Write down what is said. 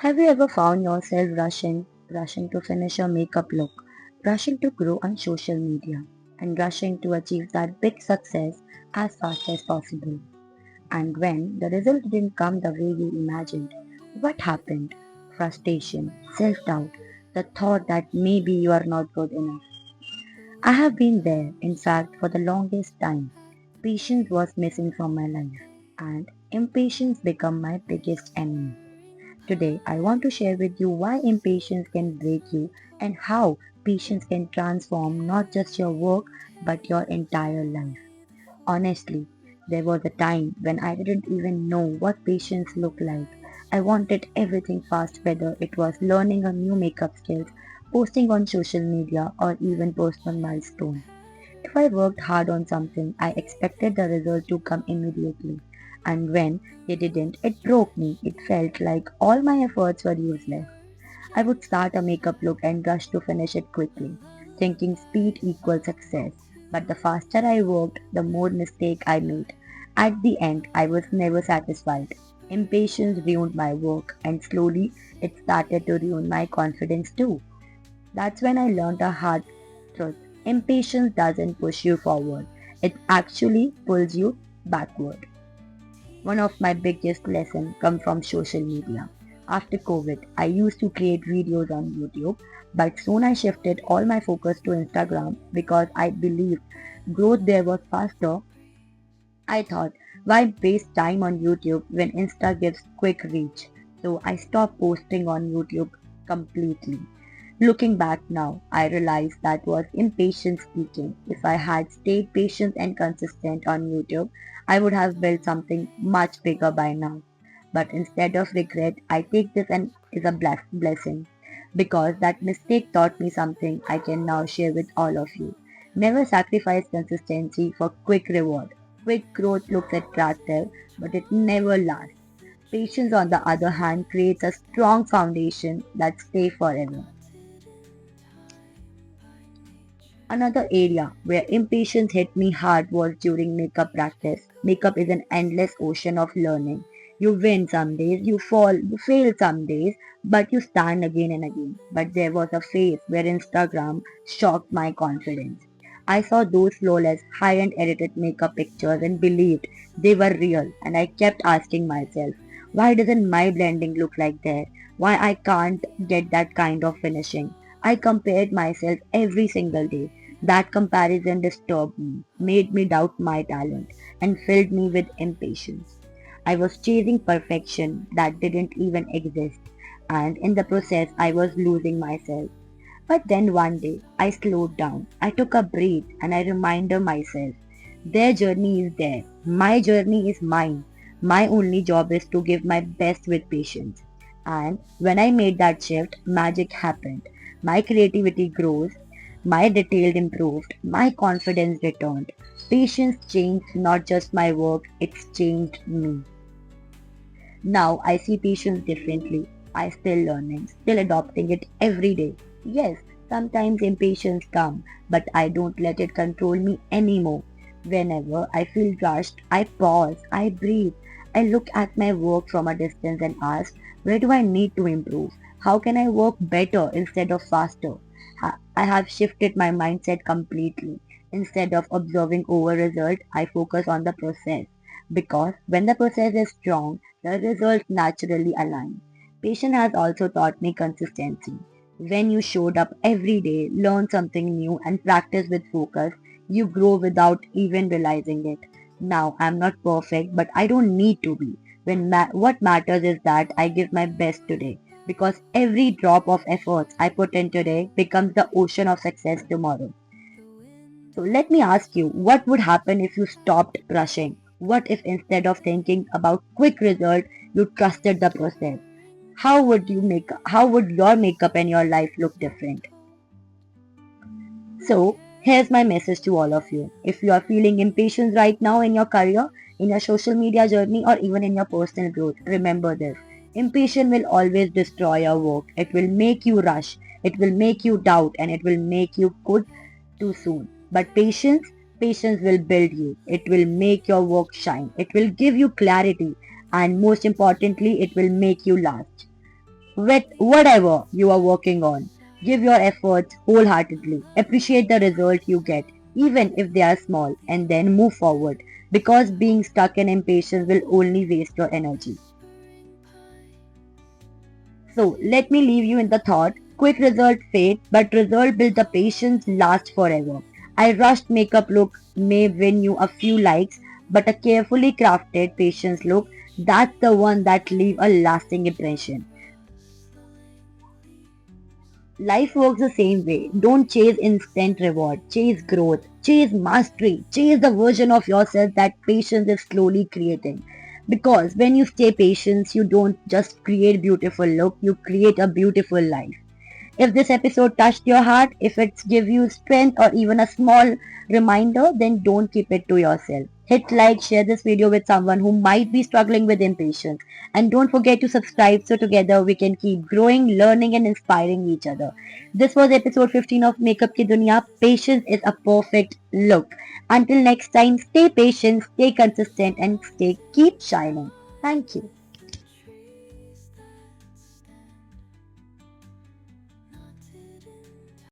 Have you ever found yourself rushing to finish your makeup look, rushing to grow on social media, and rushing to achieve that big success as fast as possible? And when the result didn't come the way you imagined, what happened? Frustration, self-doubt, the thought that maybe you are not good enough. I have been there, in fact, for the longest time. Patience was missing from my life, and impatience became my biggest enemy. Today, I want to share with you why impatience can break you and how patience can transform not just your work but your entire life. Honestly, there was a time when I didn't even know what patience looked like. I wanted everything fast, whether it was learning a new makeup skills, posting on social media, or even personal milestone. If I worked hard on something, I expected the result to come immediately. And when they didn't, it broke me. It felt like all my efforts were useless. I would start a makeup look and rush to finish it quickly, thinking speed equals success. But the faster I worked, the more mistake I made. At the end, I was never satisfied. Impatience ruined my work, and slowly it started to ruin my confidence too. That's when I learned a hard truth. Impatience doesn't push you forward, it actually pulls you backward. One of my biggest lessons come from social media. After COVID, I used to create videos on YouTube, but soon I shifted all my focus to Instagram because I believed growth there was faster. I thought, why waste time on YouTube when Insta gives quick reach? So I stopped posting on YouTube completely. Looking back now, I realize that was impatience speaking. If I had stayed patient and consistent on YouTube, I would have built something much bigger by now. But instead of regret, I take this and is a blessing because that mistake taught me something I can now share with all of you. Never sacrifice consistency for quick reward. Quick growth looks attractive, but it never lasts. Patience, on the other hand, creates a strong foundation that stays forever. Another area where impatience hit me hard was during makeup practice. Makeup is an endless ocean of learning. You win some days, you fall, you fail some days, but you stand again and again. But there was a phase where Instagram shocked my confidence. I saw those flawless, high-end edited makeup pictures and believed they were real, and I kept asking myself, why doesn't my blending look like that? Why I can't get that kind of finishing? I compared myself every single day. That comparison disturbed me, made me doubt my talent, and filled me with impatience. I was chasing perfection that didn't even exist, and in the process, I was losing myself. But then one day, I slowed down. I took a breath and I reminded myself their journey is there. My journey is mine. My only job is to give my best with patience. And when I made that shift, magic happened. My creativity grows, my detail improved, my confidence returned. Patience changed not just my work, it's changed me. Now I see patience differently. I still learning, still adopting it every day. Yes, sometimes impatience comes, but I don't let it control me anymore. Whenever I feel rushed, I pause, I breathe, I look at my work from a distance and ask, where do I need to improve? How can I work better instead of faster? I have shifted my mindset completely. Instead of observing over result, I focus on the process. Because when the process is strong, the results naturally align. Patience has also taught me consistency. When you showed up every day, learn something new, and practice with focus, you grow without even realizing it. Now, I'm not perfect, but I don't need to be. What matters is that I give my best today. Because every drop of effort I put in today becomes the ocean of success tomorrow. So let me ask you, what would happen if you stopped rushing? What if instead of thinking about quick result, you trusted the process? How would your makeup and your life look different? So here's my message to all of you. If you are feeling impatient right now in your career, in your social media journey, or even in your personal growth, remember this. Impatience will always destroy your work. It will make you rush. It will make you doubt and it will make you quit too soon. But patience will build you. It will make your work shine. It will give you clarity and most importantly, it will make you last. with whatever you are working on. Give your efforts wholeheartedly. Appreciate the result you get, even if they are small, and then move forward because being stuck in impatience will only waste your energy. So let me leave you in the thought, quick result fade, but result build the patience last forever. A rushed makeup look may win you a few likes, but a carefully crafted patience look, that's the one that leave a lasting impression. Life works the same way. Don't chase instant reward. Chase growth. Chase mastery. Chase the version of yourself that patience is slowly creating. Because when you stay patient, you don't just create beautiful look, you create a beautiful life. If this episode touched your heart, if it's give you strength or even a small reminder, then don't keep it to yourself. Hit like, share this video with someone who might be struggling with impatience. And don't forget to subscribe so together we can keep growing, learning and inspiring each other. This was episode 15 of Makeup Ki Duniya. Patience is a perfect look. Until next time, stay patient, stay consistent and keep shining. Thank you.